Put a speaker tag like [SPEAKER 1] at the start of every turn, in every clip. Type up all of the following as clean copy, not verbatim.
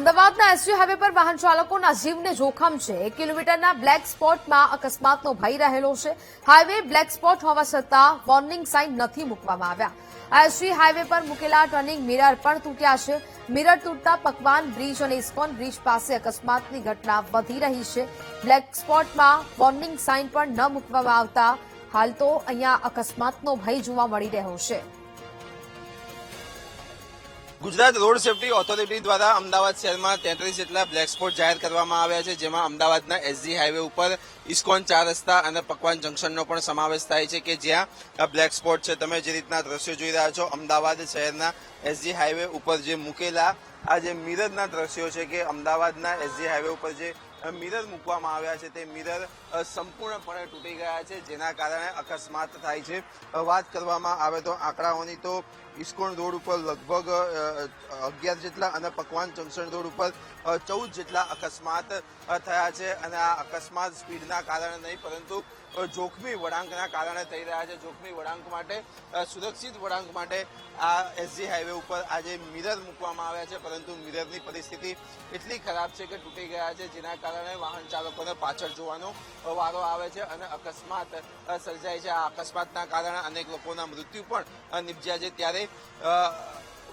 [SPEAKER 1] અમદાવાદના SG highway પર વાહન ચાલકોના જીવને જોખમ છે। 1 કિલોમીટરના બ્લેક સ્પોટમાં અકસ્માતનો ભય રહેલો છે। હાઈવે બ્લેક સ્પોટ હોવા છતાં વોર્નિંગ સાઇન નથી મૂકવામાં આવ્યા। એસજી હાઈવે પર મૂકેલા ટર્નિંગ મિરર પણ તૂટ્યા છે। મિરર તૂટતા પકવાન બ્રિજ અને ઇસ્કોન બ્રિજ પાસે અકસ્માતની ઘટના વધી રહી છે। બ્લેક સ્પોટમાં વોર્નિંગ સાઇન પણ ન મૂકવામાં આવતા હાલ તો અહીંયા અકસ્માતનો ભય જોવા મળી રહ્યો છે।
[SPEAKER 2] ગુજરાત રોડ સેફટી ઓથોરિટી દ્વારા અમદાવાદ શહેરમાં 33 જેટલા બ્લેક સ્પોટ જાહેર કરવામાં આવ્યા છે, જેમાં અમદાવાદના એસજી હાઈવે ઉપર ઇસ્કોન 4 રસ્તા અને પકવાન જંકશનનો પણ સમાવેશ થાય છે કે જ્યાં બ્લેક સ્પોટ છે। તમે જે રીતના દ્રશ્યો જોઈ રહ્યા છો, અમદાવાદ શહેરના એસજી હાઈવે ઉપર જે મૂકેલા આ જે મિરરના દ્રશ્યો છે કે અમદાવાદના એસજી હાઈવે ઉપર જે મિરર મૂકવામાં આવ્યા છે તે મિરર સંપૂર્ણપણે તૂટી ગયા છે, જેના કારણે અકસ્માત થાય છે। વાત કરવામાં આવે તો આંકડાઓની તો ઇસ્કોન રોડ ઉપર લગભગ 11 જેટલા અને પકવાન જંકશન રોડ ઉપર 14 જેટલા અકસ્માત થયા છે અને આ અકસ્માત સ્પીડના કારણે નહીં પરંતુ જોખમી વળાંકના કારણે થઈ રહ્યા છે। જોખમી વળાંક માટે સુરક્ષિત વળાંક માટે આ એસજી હાઈવે ઉપર આજે મિરર મૂકવામાં આવ્યા છે, પરંતુ મિરરની પરિસ્થિતિ એટલી ખરાબ છે કે તૂટી ગયા છે, જેના કારણે વાહન ચાલકોને પાછળ જોવાનો વારો આવે છે અને અકસ્માત સર્જાય છે। આ અકસ્માતના કારણે અનેક લોકોના મૃત્યુ પણ નિપજ્યા છે। ત્યારે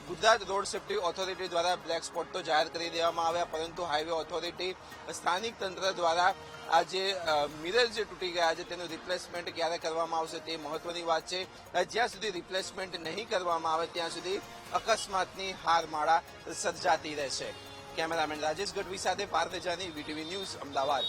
[SPEAKER 2] ગુજરાત રોડ સેફટી ઓથોરિટી દ્વારા બ્લેક સ્પોટ તો જાહેર કરી દેવામાં આવ્યા, પરંતુ હાઈવે ઓથોરિટી સ્થાનિક તંત્ર દ્વારા આ જે મિરર જે તૂટી ગયા છે તેનું રિપ્લેસમેન્ટ ક્યારે કરવામાં આવશે તે મહત્વની વાત છે। જ્યાં સુધી રિપ્લેસમેન્ટ નહીં કરવામાં આવે ત્યાં સુધી અકસ્માતની હારમાળા સર્જાતી રહેશે। કેમેરામેન રાજેશ ગઢવી સાથે પાર્થ જાની, વીટીવી ન્યૂઝ, અમદાવાદ।